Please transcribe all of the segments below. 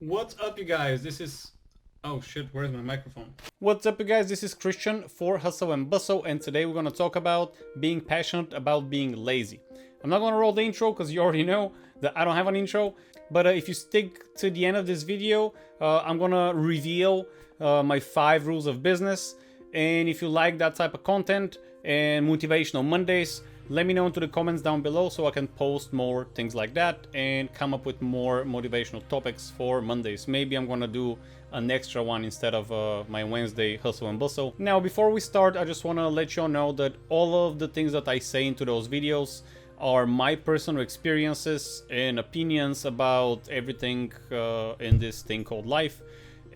What's up, you guys? This is... Oh shit, where's my microphone? What's up, you guys? This is Christian for Hustle and Bustle, and today we're gonna talk about being passionate about being lazy. I'm not gonna roll the intro because you already know that I don't have an intro, but if you stick to the end of this video, I'm gonna reveal my 5 rules of business. And if you like that type of content and motivational Mondays, let me know into the comments down below so I can post more things like that and come up with more motivational topics for Mondays. Maybe I'm gonna do an extra one instead of my Wednesday hustle and bustle. Now, before we start, I just wanna let you all know that all of the things that I say into those videos are my personal experiences and opinions about everything in this thing called life.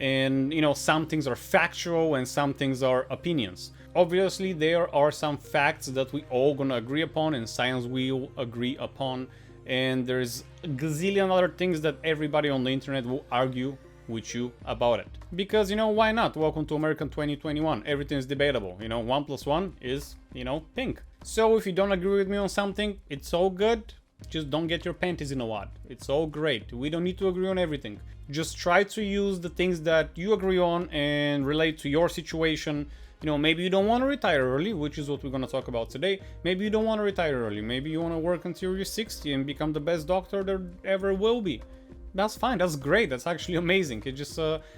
And you know, some things are factual and some things are opinions. Obviously, there are some facts that we all gonna agree upon and science will agree upon, and there's a gazillion other things that everybody on the internet will argue with you about it. Because, you know, why not? Welcome to American 2021. Everything is debatable. You know, 1 + 1 is, you know, pink. So if you don't agree with me on something, it's all good. Just don't get your panties in a wad. It's all great. We don't need to agree on everything. Just try to use the things that you agree on and relate to your situation. You know, maybe you don't want to retire early, which is what we're going to talk about today. Maybe you don't want to retire early. Maybe you want to work until you're 60 and become the best doctor there ever will be. That's fine. That's great. That's actually amazing. It just,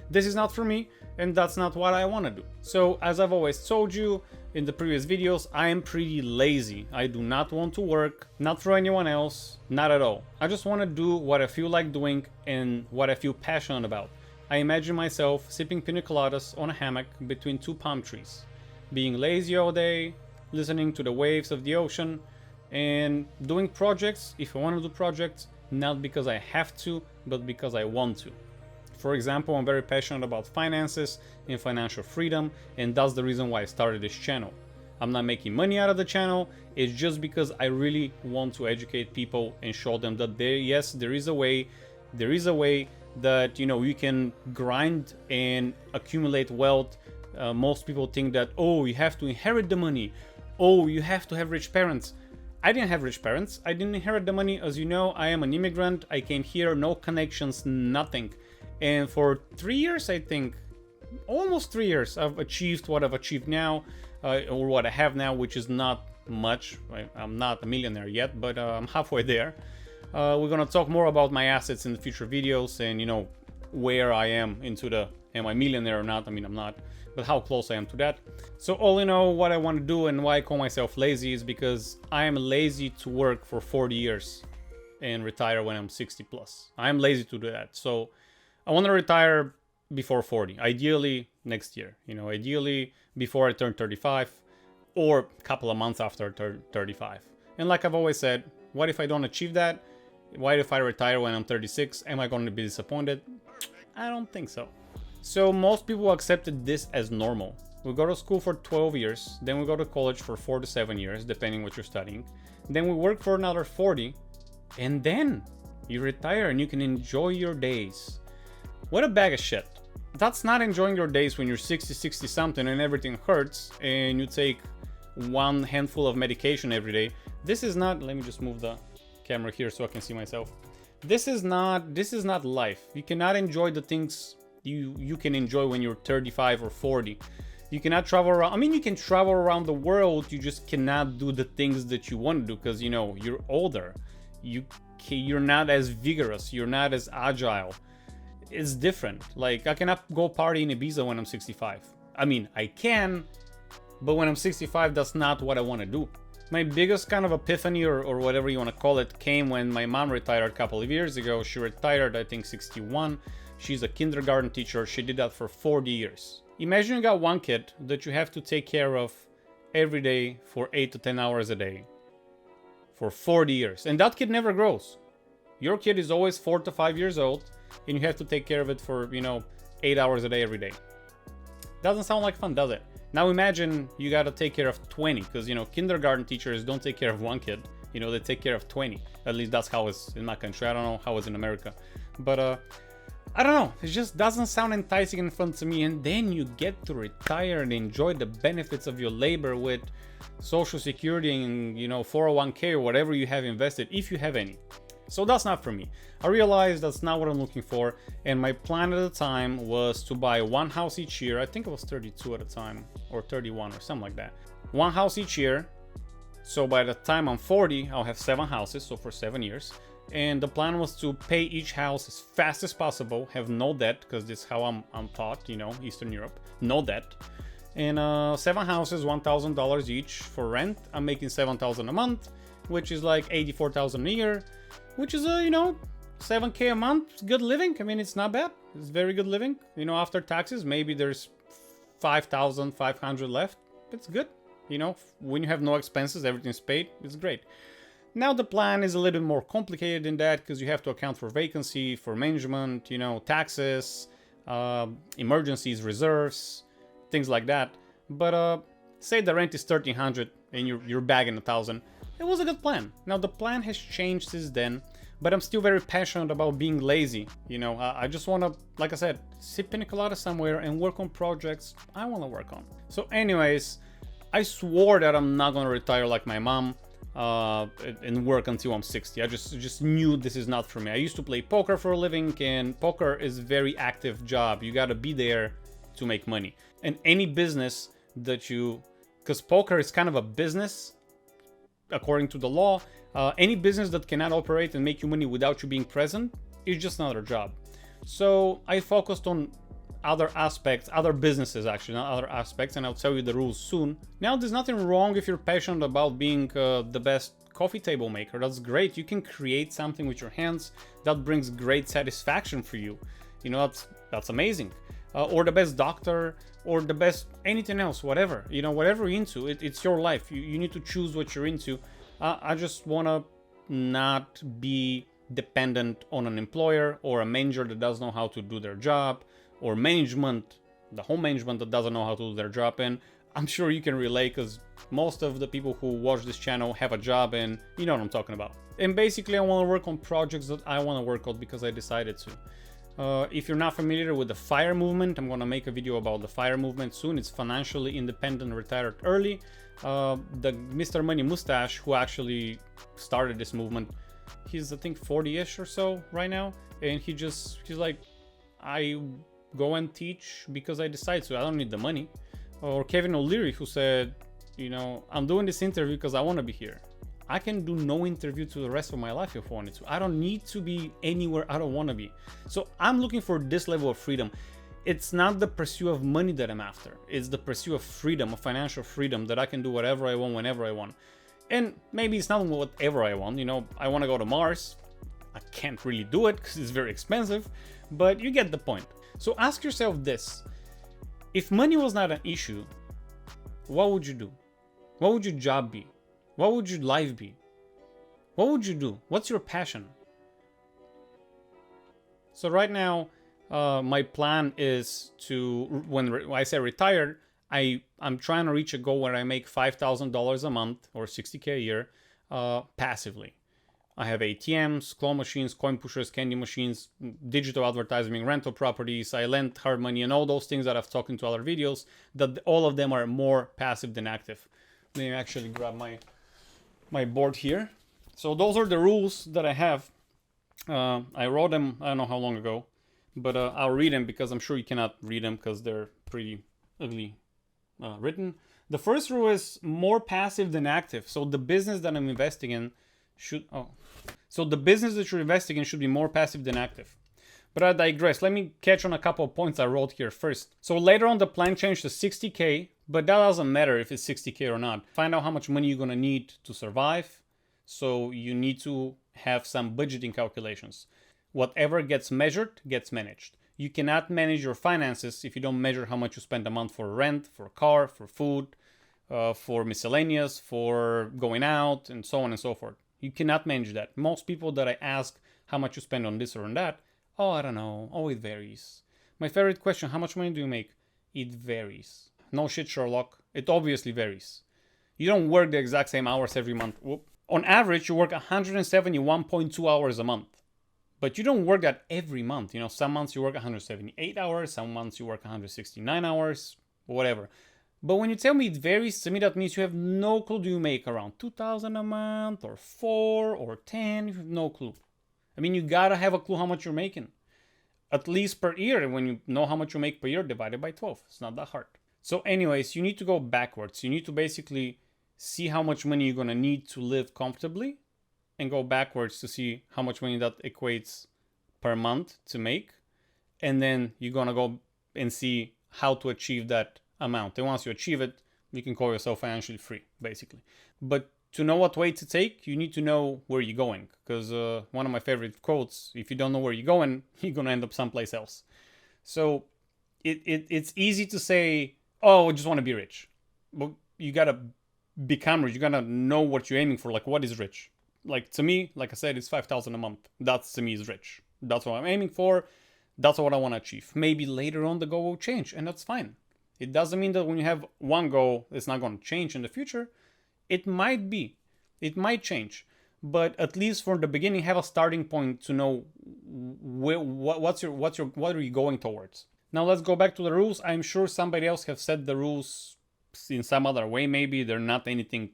this is not for me, and that's not what I want to do. So, as I've always told you in the previous videos, I am pretty lazy. I do not want to work, not for anyone else, not at all. I just want to do what I feel like doing and what I feel passionate about. I imagine myself sipping pina coladas on a hammock between 2 palm trees, being lazy all day, listening to the waves of the ocean, and doing projects, if I want to do projects, not because I have to, but because I want to. For example, I'm very passionate about finances and financial freedom, and that's the reason why I started this channel. I'm not making money out of the channel, it's just because I really want to educate people and show them that there is a way that, you know, you can grind and accumulate wealth. Most people think that, oh, you have to inherit the money, oh, you have to have rich parents. I didn't have rich parents. I didn't inherit the money. As you know, I am an immigrant. I came here, no connections, nothing. And for 3 years, I think, almost 3 years, I've achieved what I've achieved now, or what I have now, which is not much. I'm not a millionaire yet, but I'm halfway there. We're gonna talk more about my assets in the future videos and, you know, where I am into the, am I a millionaire or not? I mean, I'm not, but how close I am to that. So all in all, what I want to do and why I call myself lazy is because I am lazy to work for 40 years and retire when I'm 60 plus. I am lazy to do that. So I want to retire before 40, ideally next year, you know, ideally before I turn 35 or a couple of months after I turn 35. And like I've always said, what if I don't achieve that? What if I retire when I'm 36? Am I going to be disappointed? I don't think so. So most people accepted this as normal. We go to school for 12 years, then we go to college for 4 to 7 years, depending what you're studying. Then we work for another 40, and then you retire and you can enjoy your days. What a bag of shit. That's not enjoying your days when you're 60, 60 something and everything hurts and you take 1 handful of medication every day. This is not, let me just move the camera here so I can see myself. This is not life. You cannot enjoy the things you can enjoy when you're 35 or 40. You cannot travel around. I mean, you can travel around the world. You just cannot do the things that you want to do because, you know, you're older. You're not as vigorous. You're not as agile. It's different. Like, I cannot go party in Ibiza when I'm 65. I mean, I can, but when I'm 65, that's not what I want to do. My biggest kind of epiphany or whatever you want to call it came when my mom retired a couple of years ago. She retired, I think, 61. She's a kindergarten teacher. She did that for 40 years. Imagine you got one kid that you have to take care of every day for 8 to 10 hours a day for 40 years. And that kid never grows. Your kid is always 4 to 5 years old and you have to take care of it for, you know, 8 hours a day every day. Doesn't sound like fun, does it? Now imagine you gotta take care of 20, because, you know, kindergarten teachers don't take care of one kid. You know, they take care of 20. At least that's how it's in my country. I don't know how it's in America. But, I don't know. It just doesn't sound enticing and fun to me. And then you get to retire and enjoy the benefits of your labor with Social Security and, you know, 401k or whatever you have invested, if you have any. So that's not for me. I realized that's not what I'm looking for, and my plan at the time was to buy one house each year. I think it was 32 at the time, or 31 or something like that. One house each year. So by the time I'm 40, I'll have 7 houses, so for 7 years. And the plan was to pay each house as fast as possible, have no debt, because this is how I'm taught, you know, Eastern Europe, no debt. And 7 houses, $1,000 each for rent. I'm making $7,000 a month, which is like $84,000 a year, which is you know, $7K a month. It's good living. I mean, it's not bad. It's very good living. You know, after taxes, maybe there's 5,500 left. It's good. You know, when you have no expenses, everything's paid. It's great. Now the plan is a little bit more complicated than that, because you have to account for vacancy, for management, you know, taxes, emergencies, reserves, things like that. But say the rent is $1,300 and you're bagging $1,000. It was a good plan. Now the plan has changed since then, but I'm still very passionate about being lazy. You know, I just want to, like I said, sit pina colada somewhere and work on projects I want to work on. So anyways, I swore that I'm not going to retire like my mom and work until I'm 60. I just knew this is not for me. I used to play poker for a living, and poker is a very active job. You got to be there to make money. And any business that because poker is kind of a business, according to the law, any business that cannot operate and make you money without you being present is just another job. So I focused on other aspects, other businesses actually, not other aspects, and I'll tell you the rules soon. Now, there's nothing wrong if you're passionate about being the best coffee table maker. That's great. You can create something with your hands that brings great satisfaction for you. You know, that's amazing. Or the best doctor, or the best anything else, whatever. You know, whatever you're into, it's your life. You need to choose what you're into. I just want to not be dependent on an employer or a manager that doesn't know how to do their job, or management, the whole management that doesn't know how to do their job. And I'm sure you can relate, because most of the people who watch this channel have a job, and you know what I'm talking about. And basically, I want to work on projects that I want to work on because I decided to. If you're not familiar with the FIRE movement, I'm going to make a video about the FIRE movement soon. It's financially independent, retired early. The Mr. Money Mustache, who actually started this movement, he's I think 40-ish or so right now, and he's like, I go and teach because I decide to. I don't need the money. Or Kevin O'Leary, who said, you know, I'm doing this interview because I want to be here. I can do no interview to the rest of my life if I wanted to. I don't need to be anywhere I don't want to be. So I'm looking for this level of freedom. It's not the pursuit of money that I'm after. It's the pursuit of freedom, of financial freedom, that I can do whatever I want, whenever I want. And maybe it's not whatever I want. You know, I want to go to Mars. I can't really do it because it's very expensive, but you get the point. So ask yourself this. If money was not an issue, what would you do? What would your job be? What would your life be? What would you do? What's your passion? So right now, my plan is to, when I say retired, I'm trying to reach a goal where I make $5,000 a month or $60K a year passively. I have ATMs, claw machines, coin pushers, candy machines, digital advertising, rental properties. I lend hard money, and all those things that I've talked into other videos, that all of them are more passive than active. Let me actually grab my board here. So those are the rules that I have. I wrote them, I don't know how long ago, but I'll read them because I'm sure you cannot read them because they're pretty ugly written. The first rule is more passive than active. So the business that I'm investing in so the business that you're investing in should be more passive than active. But I digress. Let me catch on a couple of points I wrote here first. So later on, the plan changed to 60K, but that doesn't matter if it's 60K or not. Find out how much money you're gonna need to survive. So you need to have some budgeting calculations. Whatever gets measured gets managed. You cannot manage your finances if you don't measure how much you spend a month for rent, for a car, for food, for miscellaneous, for going out, and so on and so forth. You cannot manage that. Most people that I ask how much you spend on this or on that, oh, I don't know. Oh, it varies. My favorite question, how much money do you make? It varies. No shit, Sherlock. It obviously varies. You don't work the exact same hours every month. Whoop. On average, you work 171.2 hours a month. But you don't work that every month. You know, some months you work 178 hours, some months you work 169 hours, whatever. But when you tell me it varies, to me that means you have no clue. Do you make around 2,000 a month, or 4, or 10? You have no clue. I mean, you gotta have a clue how much you're making. At least per year. And when you know how much you make per year, divide it by 12. It's not that hard. So anyways, you need to go backwards. You need to basically see how much money you're gonna need to live comfortably and go backwards to see how much money that equates per month to make. And then you're gonna go and see how to achieve that amount. And once you achieve it, you can call yourself financially free, basically. But to know what way to take, you need to know where you're going. Because one of my favorite quotes, if you don't know where you're going, you're gonna end up someplace else. So it's easy to say, oh, I just want to be rich. But you gotta become rich. You gotta know what you're aiming for. Like, what is rich? Like, to me, like I said, it's $5,000 a month. That's, to me, is rich. That's what I'm aiming for. That's what I want to achieve. Maybe later on the goal will change, and that's fine. It doesn't mean that when you have one goal, it's not going to change in the future. It might be. It might change. But at least from the beginning, have a starting point to know what are you going towards. Now let's go back to the rules. I'm sure somebody else have set the rules in some other way. Maybe they're not anything,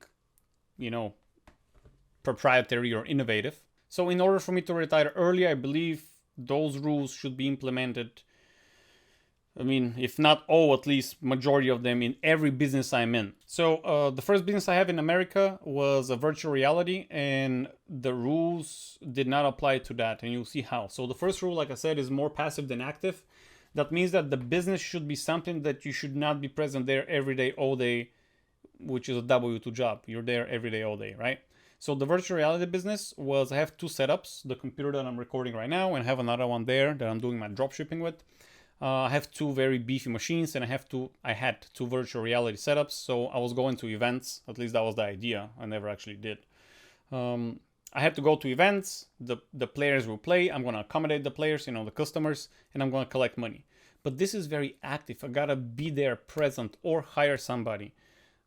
proprietary or innovative. So in order for me to retire early, I believe those rules should be implemented. I mean, if not all, at least majority of them in every business I'm in. So the first business I have in America was a virtual reality, and the rules did not apply to that, and you'll see how. So the first rule, like I said, is more passive than active. That means that the business should be something that you should not be present there every day, all day, which is a W2 job. You're there every day, all day, right? So the virtual reality business was, I have two setups, the computer that I'm recording right now, and I have another one there that I'm doing my drop shipping with. I have two very beefy machines, and I had two virtual reality setups. So I was going to events. At least that was the idea. I never actually did. I had to go to events. The players will play. I'm going to accommodate the players, the customers, and I'm going to collect money. But this is very active. I got to be there present or hire somebody.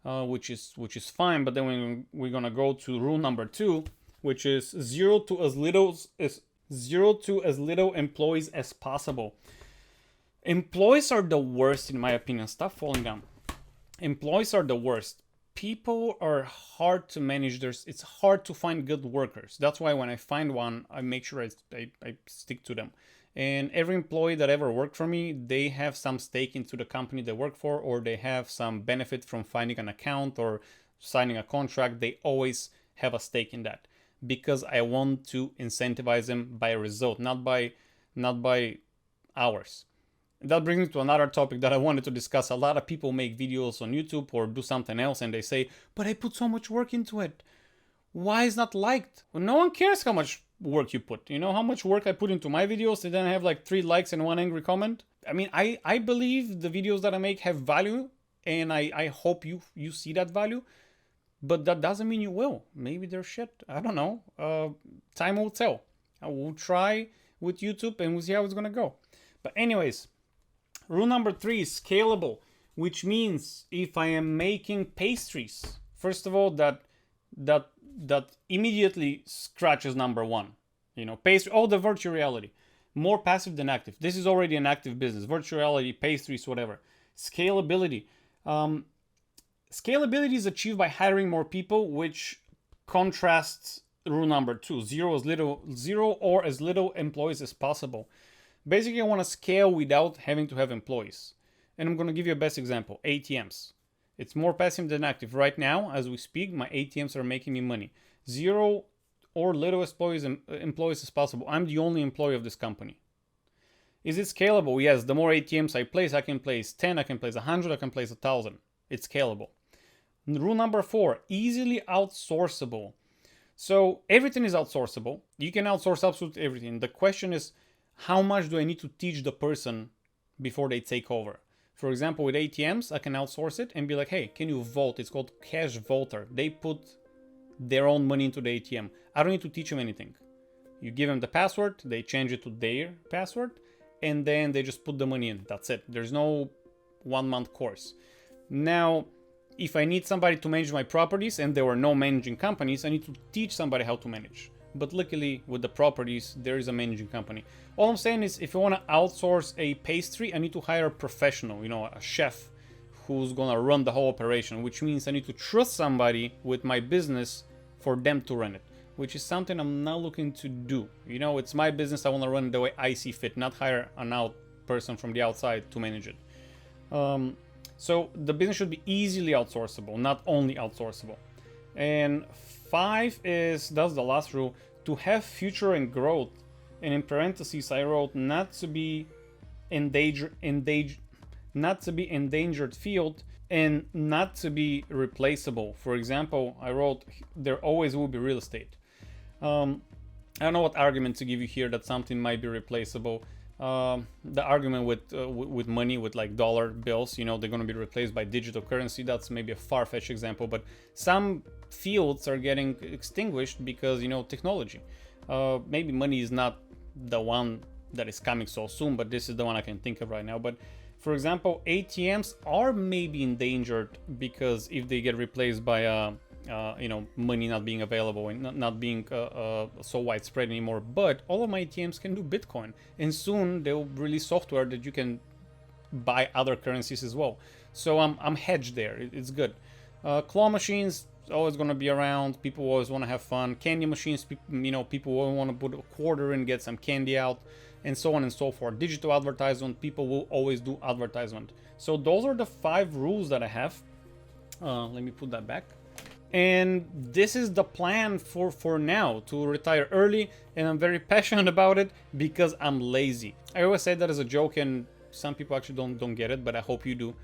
Which is fine, but then we're gonna go to rule number 2, which is zero to as little employees as possible. Employees are the worst, in my opinion. Stop falling down. Employees are the worst. People are hard to manage. It's hard to find good workers. That's why when I find one, I make sure I stick to them. And every employee that ever worked for me, they have some stake into the company they work for, or they have some benefit from finding an account or signing a contract. They always have a stake in that because I want to incentivize them by result, not by hours. And that brings me to another topic that I wanted to discuss. A lot of people make videos on YouTube or do something else and they say, but I put so much work into it. Why is not liked? Well, no one cares how much work you put. You know how much work I put into my videos and then I have like 3 likes and 1 angry comment? I mean, I believe the videos that I make have value, and I hope you see that value, but that doesn't mean you will. Maybe they're shit. I don't know. Time will tell. I will try with YouTube and we'll see how it's gonna go. But anyways, rule number 3 is scalable, which means if I am making pastries, first of all, that immediately scratches number 1. Pastry, the virtual reality, more passive than active. This is already an active business. Virtual reality, pastries, whatever. Scalability. Scalability is achieved by hiring more people, which contrasts rule number 2. Zero or as little employees as possible. Basically, I want to scale without having to have employees. And I'm going to give you a best example. ATMs. It's more passive than active. Right now, as we speak, my ATMs are making me money. Zero or little employees as possible. I'm the only employee of this company. Is it scalable? Yes. The more ATMs I can place 10, I can place 100, I can place 1,000. It's scalable. Rule number 4, easily outsourceable. So everything is outsourceable. You can outsource absolutely everything. The question is, how much do I need to teach the person before they take over? For example, with ATMs, I can outsource it and be like, hey, can you vault? It's called cash vaulter. They put their own money into the ATM. I don't need to teach them anything. You give them the password, they change it to their password, and then they just put the money in. That's it. There's no 1-month course. Now, if I need somebody to manage my properties and there were no managing companies, I need to teach somebody how to manage. But luckily, with the properties, there is a managing company. All I'm saying is, if I want to outsource a pastry, I need to hire a professional, a chef who's going to run the whole operation, which means I need to trust somebody with my business for them to run it. which is something I'm not looking to do. You know, it's my business. I want to run it the way I see fit, not hire an out person from the outside to manage it. So the business should be easily outsourceable, not only outsourceable. And 5 is, that's the last rule, to have future and growth. And in parentheses I wrote not to be endangered field and not to be replaceable. For example, I wrote there always will be real estate. I don't know what argument to give you here that something might be replaceable. The argument with money, with like dollar bills, you know, they're going to be replaced by digital currency. That's maybe a far-fetched example, but some fields are getting extinguished because, you know, technology. Maybe money is not the one that is coming so soon, but this is the one I can think of right now. But for example, ATMs are maybe endangered because if they get replaced by you know, money not being available and not being so widespread anymore. But all of my ATMs can do Bitcoin, and soon they'll release software that you can buy other currencies as well. So I'm hedged there. It's good. Claw machines always going to be around. People always want to have fun. Candy machines, you know, people will want to put a quarter in, get some candy out, and so on and so forth. Digital advertisement, people will always do advertisement. So those are the 5 rules that I have. Let me put that back. And this is the plan for now, to retire early, and I'm very passionate about it because I'm lazy. I always say that as a joke, and some people actually don't get it, but I hope you do.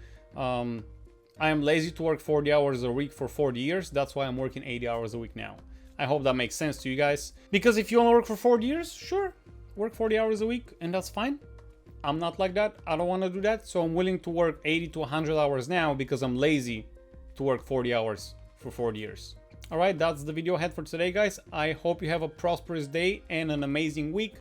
I am lazy to work 40 hours a week for 40 years. That's why I'm working 80 hours a week now. I hope that makes sense to you guys. Because if you want to work for 40 years, sure, work 40 hours a week, and that's fine. I'm not like that. I don't want to do that. So I'm willing to work 80 to 100 hours now because I'm lazy to work 40 hours for 40 years. All right, that's the video I had for today, guys. I hope you have a prosperous day and an amazing week.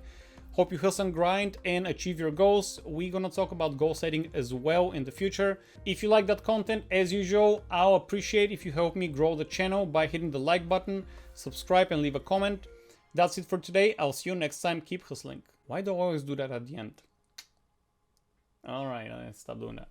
Hope you hustle and grind and achieve your goals. We're gonna talk about goal setting as well in the future. If you like that content, as usual, I'll appreciate if you help me grow the channel by hitting the like button, subscribe, and leave a comment. That's it for today. I'll see you next time. Keep hustling. Why do I always do that at the end? All right, I'll stop doing that.